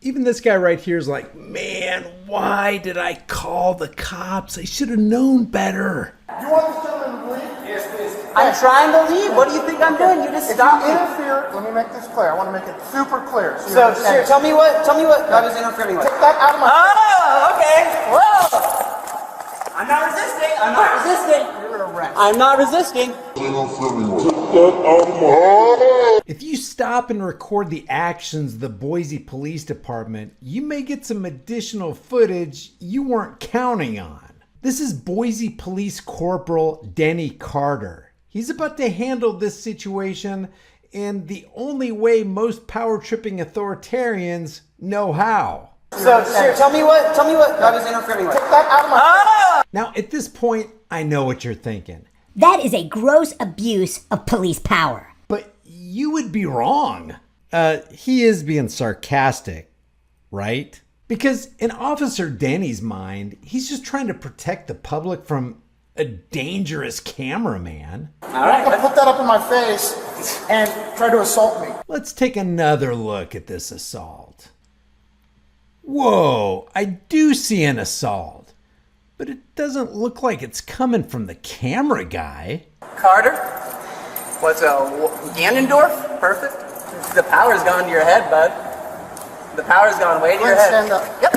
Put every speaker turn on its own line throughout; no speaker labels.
Even this guy right here is like, man, why did I call the cops? I should have known better.
You want this gentleman to leave?
Yes, please. I'm trying to leave. What do you think I'm doing? You just stopped me.
Interfere. Let me make this clear. I want to make it super clear.
So sure, tell me what I was interfering with.
Take that out of my
Oh, okay. Whoa. I'm not resisting. I'm not resisting.
You're gonna rest.
I'm not resisting.
If you stop and record the actions of the Boise Police Department, you may get some additional footage you weren't counting on. This is Boise Police Corporal Denny Carter. He's about to handle this situation in the only way most power-tripping authoritarians know how.
So sure, tell me what I was interfering with.
Take that out of my
Now, at this point, I know what you're thinking.
That is a gross abuse of police power.
But you would be wrong. He is being sarcastic, right? Because in Officer Denny's mind, he's just trying to protect the public from a dangerous cameraman.
All right.
Put that up in my face and try to assault me.
Let's take another look at this assault. Whoa, I do see an assault, but it doesn't look like it's coming from the camera guy.
Carter? What's Ganondorf? Perfect. The power's gone to your head, bud. The power's gone way to your head.
Stand up.
Yep.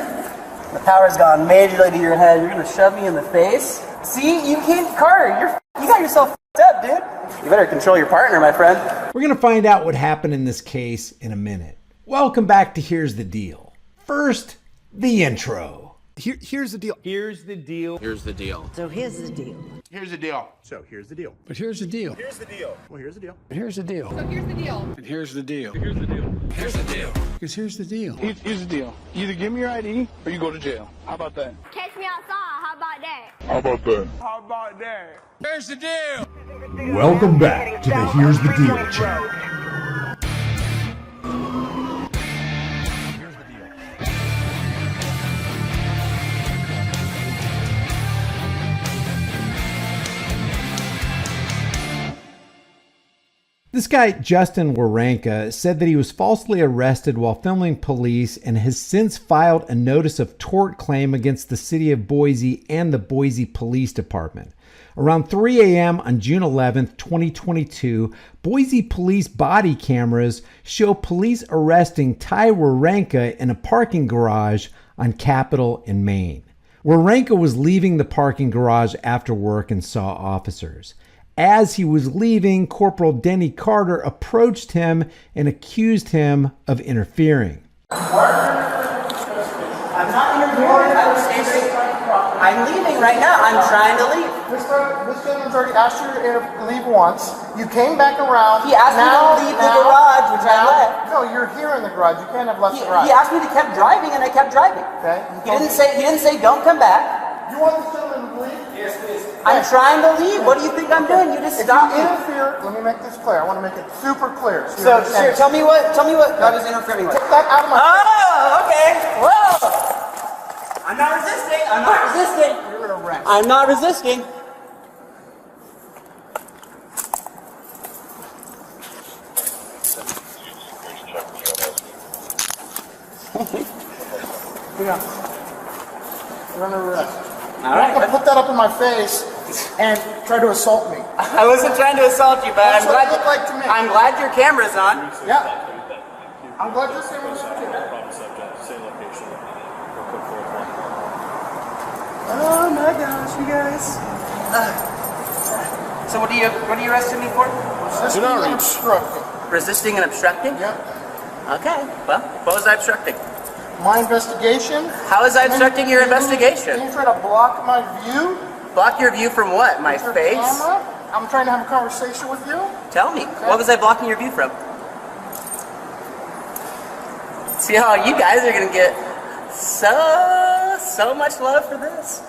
The power's gone majorly to your head. You're gonna shove me in the face? See, you can't, Carter. You got yourself f***ed up, dude. You better control your partner, my friend.
We're gonna find out what happened in this case in a minute. Welcome back to Here's the Deal. First, the intro.
Here's the deal.
Here's the deal.
Here's the deal.
So here's the deal.
Here's the deal. So here's the deal.
But here's the deal.
Here's the deal. Well, here's the deal.
But here's the deal.
So here's the deal.
And here's the deal.
Here's the deal. Here's the deal.
Because here's the deal.
Here's the deal. Either give me your ID or you go to jail. How about that?
Catch me outside. How about that?
How about that?
How about that? Here's the deal.
Welcome back to the Here's the Deal channel. This guy, Justin Waranka, said that he was falsely arrested while filming police and has since filed a notice of tort claim against the city of Boise and the Boise Police Department. Around 3 a.m. on June 11th, 2022, Boise police body cameras show police arresting Ty Waranka in a parking garage on Capitol in Maine. Waranka was leaving the parking garage after work and saw officers. As he was leaving, Corporal Denny Carter approached him and accused him of interfering.
I'm not interfering. I was standing. I'm leaving right now. I'm trying to leave.
This gentleman's already asked you to leave once. You came back around.
He asked me to leave the garage, which I left.
No, you're here in the garage. You can't have left the garage.
He asked me to keep driving, and I kept driving.
Okay.
He didn't say don't come back.
You want this gentleman to leave?
Yes, please. I'm trying to leave. What do you think I'm doing? You just stopped me.
Interfere. Let me make this clear. I want to make it super clear.
So sure, tell me what I was interfering with.
Take that out of my
Oh, okay. Whoa. I'm not resisting. I'm not resisting.
You're gonna rest.
I'm not resisting.
You're under arrest.
All right.
Put that up in my face and try to assault me.
I wasn't trying to assault you, but
That's
I'm
what
glad.
it looked like to me.
I'm glad your camera's on.
Yeah. I'm glad you're saying what you do.
Oh my gosh, you guys. So what are you arresting me for?
Resisting and obstructing.
Resisting and obstructing?
Yeah.
Okay. Well, what was I obstructing?
My investigation.
How was I obstructing your investigation?
Can you try to block my view?
Block your view from what? My
Your
face?
camera? I'm trying to have a conversation with you.
Tell me. What was I blocking your view from? See how you guys are gonna get so much love for this.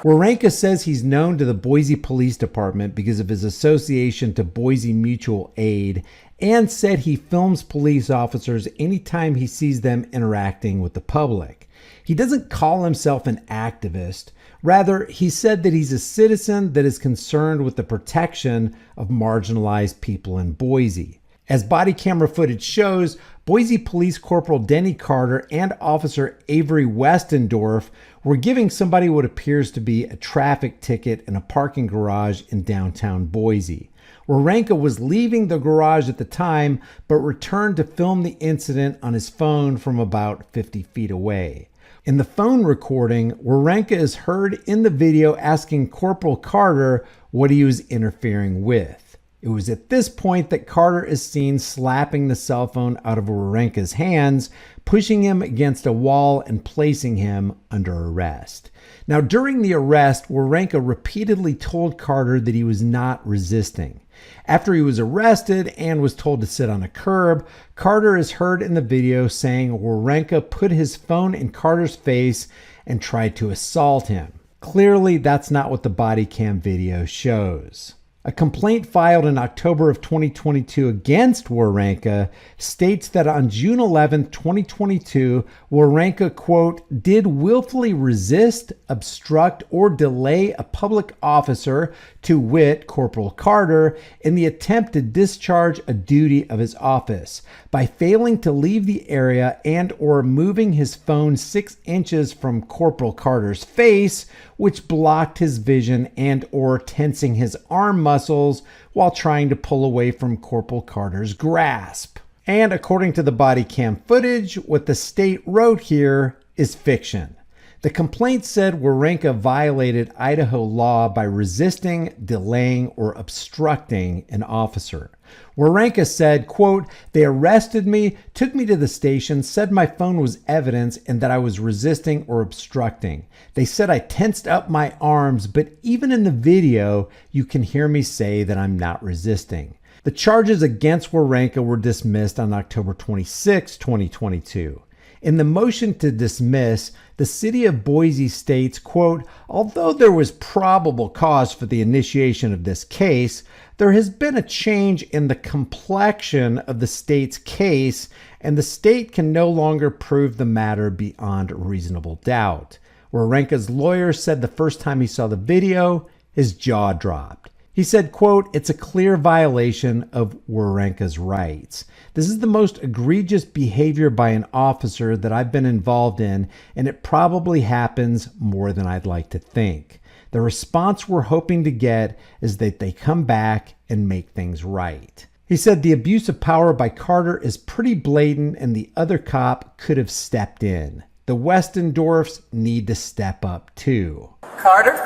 Waranka says he's known to the Boise Police Department because of his association to Boise Mutual Aid, and said he films police officers anytime he sees them interacting with the public. He doesn't call himself an activist. Rather, he said that he's a citizen that is concerned with the protection of marginalized people in Boise. As body camera footage shows, Boise Police Corporal Denny Carter and Officer Avery Westendorf were giving somebody what appears to be a traffic ticket in a parking garage in downtown Boise. Waranka was leaving the garage at the time, but returned to film the incident on his phone from about 50 feet away. In the phone recording, Waranka is heard in the video asking Corporal Carter what he was interfering with. It was at this point that Carter is seen slapping the cell phone out of Waranka's hands, pushing him against a wall and placing him under arrest. Now, during the arrest, Waranka repeatedly told Carter that he was not resisting. After he was arrested and was told to sit on a curb, Carter is heard in the video saying Waranka put his phone in Carter's face and tried to assault him. Clearly, that's not what the body cam video shows. A complaint filed in October of 2022 against Waranka states that on June 11, 2022, Waranka, quote, did willfully resist, obstruct, or delay a public officer, to wit, Corporal Carter, in the attempt to discharge a duty of his office by failing to leave the area and or moving his phone 6 inches from Corporal Carter's face, which blocked his vision, and or tensing his arm muscles while trying to pull away from Corporal Carter's grasp. And according to the body cam footage, what the state wrote here is fiction. The complaint said Waranka violated Idaho law by resisting, delaying, or obstructing an officer. Waranka said, quote, they arrested me, took me to the station, said my phone was evidence and that I was resisting or obstructing. They said I tensed up my arms, but even in the video, you can hear me say that I'm not resisting. The charges against Waranka were dismissed on October 26, 2022. In the motion to dismiss, the city of Boise states, quote, although there was probable cause for the initiation of this case, there has been a change in the complexion of the state's case, and the state can no longer prove the matter beyond reasonable doubt. Waranka's lawyer said the first time he saw the video, his jaw dropped. He said, quote, it's a clear violation of Waranka's rights. This is the most egregious behavior by an officer that I've been involved in, and it probably happens more than I'd like to think. The response we're hoping to get is that they come back and make things right. He said the abuse of power by Carter is pretty blatant and the other cop could have stepped in. The Westendorfs need to step up too.
Carter?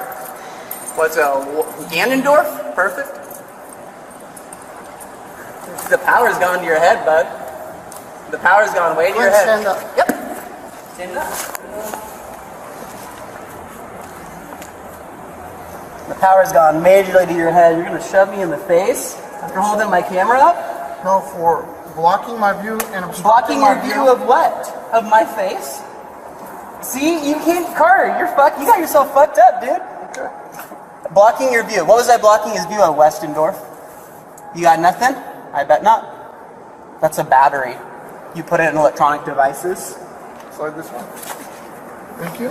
What's Ganondorf? Perfect. The power's gone to your head, bud. The power's gone way to your head.
Stand up.
Yep. Stand up. The power's gone majorly to your head. You're gonna shove me in the face after holding my camera up?
No, for blocking my view and
Blocking
obstructing
your
my
view of what? Of my face? See, you can't, Carter, you're fucked. You got yourself fucked up, dude.
Okay.
Blocking your view. What was I blocking his view of, Westendorf? You got nothing? I bet not. That's a battery. You put it in electronic devices.
Slide this one. Thank you.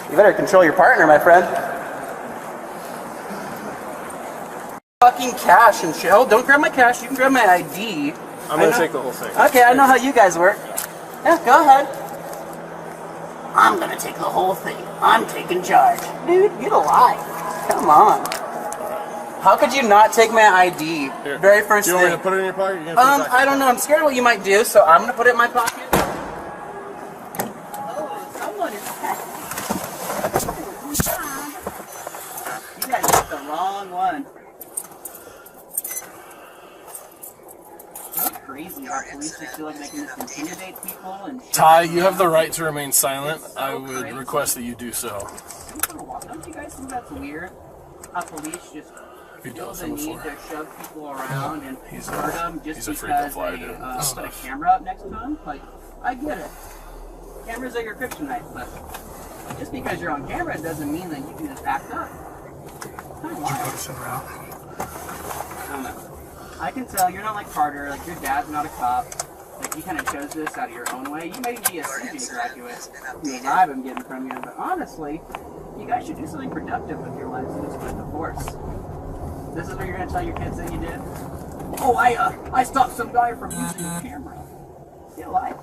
You better control your partner, my friend. Fucking cash and shit. Oh, don't grab my cash. You can grab my ID.
I'm gonna take the whole thing.
Okay, I know how you guys work. Yeah, go ahead. I'm gonna take the whole thing. I'm taking charge. Dude, get alive. Come on. How could you not take my ID?
Here.
Very first
You
thing.
want me to put it in your pocket? You're gonna put it back
I don't know. I'm scared of what you might do, so I'm gonna put it in my pocket. Oh, someone is. You guys picked the wrong one. Isn't it crazy how police just feel like they can just intimidate people and shit?
Ty, you have the right to remain silent. I would request that you do so.
Don't you guys think that's weird? How police just
We've
feel
done
the
that
need
before.
to shove people around and
He's
hurt them just
he's a
because
frequent flyer
they
doing this
put a
stuff.
camera up next to them? Like, I get it. Cameras are your kryptonite, but just because you're on camera doesn't mean that you can just act up. Kind of wild. I don't know. I can tell you're not like Carter, like your dad's not a cop. Like you kind of chose this out of your own way. You may be a CJ graduate from the vibe I'm getting from you, but honestly, you guys should do something productive with your lives and just quit the force. This is what you're gonna tell your kids that you did? Oh, I stopped some guy from using the camera. See a lie?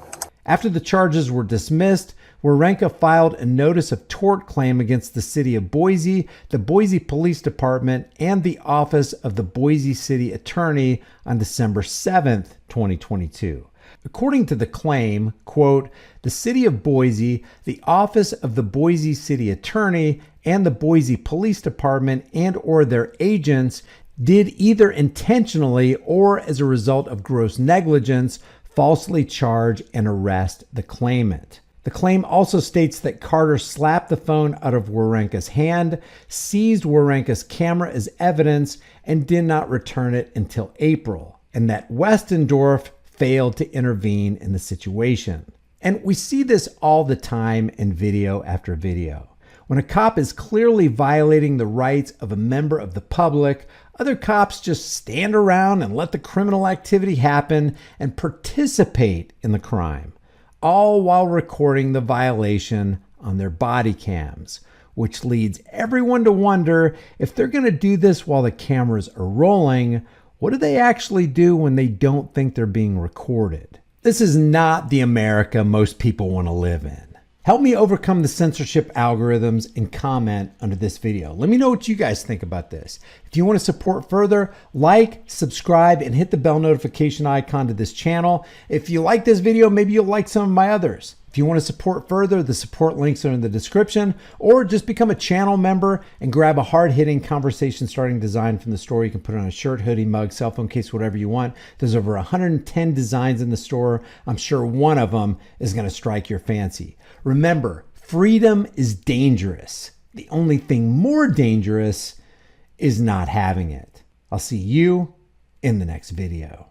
After the charges were dismissed, Warenka filed a notice of tort claim against the city of Boise, the Boise Police Department, and the office of the Boise City Attorney on December 7th, 2022. According to the claim, quote, the city of Boise, the office of the Boise City Attorney, and the Boise Police Department and or their agents did either intentionally or as a result of gross negligence falsely charge and arrest the claimant. The claim also states that Carter slapped the phone out of Warenka's hand, seized Warenka's camera as evidence, and did not return it until April, and that Westendorf failed to intervene in the situation. And we see this all the time in video after video. When a cop is clearly violating the rights of a member of the public, other cops just stand around and let the criminal activity happen and participate in the crime, all while recording the violation on their body cams, which leads everyone to wonder if they're going to do this while the cameras are rolling, what do they actually do when they don't think they're being recorded? This is not the America most people want to live in. Help me overcome the censorship algorithms and comment under this video. Let me know what you guys think about this. If you want to support further, like, subscribe, and hit the bell notification icon to this channel. If you like this video, maybe you'll like some of my others. If you want to support further, the support links are in the description, or just become a channel member and grab a hard-hitting conversation-starting design from the store. You can put it on a shirt, hoodie, mug, cell phone case, whatever you want. There's over 110 designs in the store. I'm sure one of them is going to strike your fancy. Remember, freedom is dangerous. The only thing more dangerous is not having it. I'll see you in the next video.